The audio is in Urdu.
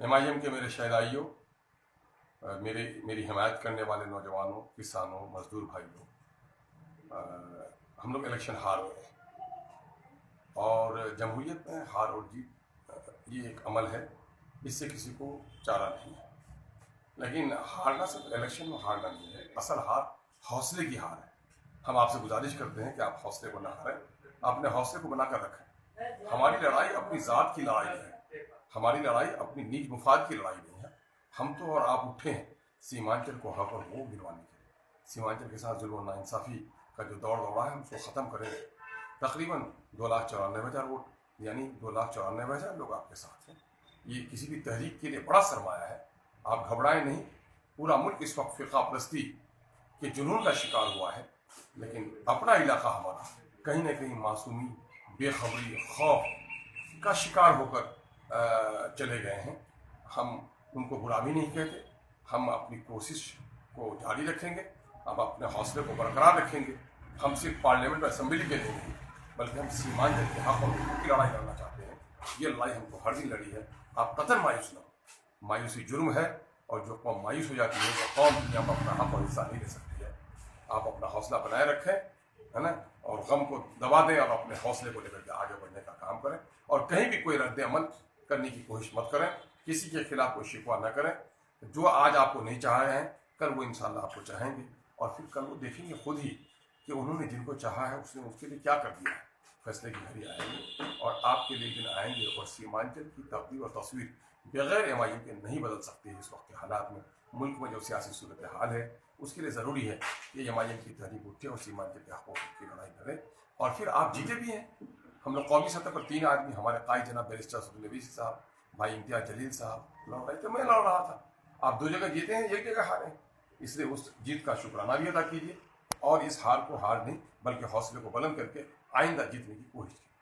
MIM کے میرے شہدائیوں، میری حمایت کرنے والے نوجوانوں، کسانوں، مزدور بھائیوں، ہم لوگ الیکشن ہار گئے ہیں، اور جمہوریت میں ہار اور جیت یہ ایک عمل ہے، اس سے کسی کو چارہ نہیں ہے۔ لیکن ہارنا صرف الیکشن میں ہارنا نہیں ہے، اصل ہار حوصلے کی ہار ہے۔ ہم آپ سے گزارش کرتے ہیں کہ آپ حوصلے کو نہ ہاریں، اپنے حوصلے کو بنا کر رکھیں۔ ہماری لڑائی اپنی ذات کی لڑائی ہے، ہماری لڑائی اپنی نیج مفاد کی لڑائی نہیں ہے۔ ہم تو اور آپ اٹھے ہیں سیمانچل کو حق اور حقوق دلوانے کے لیے۔ سیمانچل کے ساتھ ظلم و ناانصافی کا جو دور دوڑا ہے ہم اس کو ختم کریں گے۔ تقریباً 2,94,000 ووٹ، یعنی 2,94,000 لوگ آپ کے ساتھ ہیں۔ یہ کسی بھی تحریک کے لیے بڑا سرمایہ ہے۔ آپ گھبرائیں نہیں، پورا ملک اس وقت فرقہ پرستی کے جنون کا شکار ہوا ہے، لیکن اپنا علاقہ ہمارا کہیں نہ کہیں معصومی، بے خبری، خوف کا شکار ہو کر چلے گئے ہیں۔ ہم ان کو برا بھی نہیں کہتے، ہم اپنی کوشش کو جاری رکھیں گے، ہم اپنے حوصلے کو برقرار رکھیں گے۔ ہم صرف پارلیمنٹ اور اسمبلی کے لیے نہیں، بلکہ ہم سیمانچل کے حق اور حقوق کی لڑائی لڑنا چاہتے ہیں۔ یہ لڑائی ہم کو ہر دن لڑی ہے۔ آپ قطعاً مایوس نہ ہو، مایوسی جرم ہے، اور جو قوم مایوس ہو جاتی ہے وہ قوم دنیا میں اپنا حق اور حصہ نہیں لے سکتی ہے۔ آپ اپنا حوصلہ بنائے رکھیں، ہے نا، اور غم کو دبا دیں اور اپنے حوصلے کو لے کر کے آگے بڑھنے کا کام کریں، اور کہیں بھی کوئی رد عمل کرنے کی کوشش مت کریں، کسی کے خلاف کوئی شکوہ نہ کریں۔ جو آج آپ کو نہیں چاہ رہے ہیں کل وہ انشاءاللہ آپ کو چاہیں گے، اور پھر کل وہ دیکھیں گے خود ہی کہ انہوں نے جن کو چاہا ہے اس نے اس کے لیے کیا کر دیا ہے۔ فیصلے کی گھڑی آئیں گے، اور آپ کے لیے دن آئیں گے، اور سیمانچل کی تقدیر اور تصویر بغیر MIM کے نہیں بدل سکتی ہے۔ اس وقت کے حالات میں ملک میں جو سیاسی صورتحال ہے اس کے لیے ضروری ہے کہ MIM کی تحریک اٹھے اور سیمانچل کے حقوق کی لڑائی لڑے، اور پھر آپ جیتے بھی ہیں۔ ہم لوگ قومی سطح پر 3 آدمی، ہمارے قائد جناب بیرسٹر اسد نبی صاحب، بھائی امتیاز جلیل صاحب لڑ رہے تھے، میں لڑ رہا تھا۔ آپ 2 جگہ جیتے ہیں، 1 جگہ ہارے، اس لیے اس جیت کا شکرانہ بھی ادا کیجیے، اور اس ہار کو ہار نہیں بلکہ حوصلے کو بلند کر کے آئندہ جیتنے کی کوشش کیجیے۔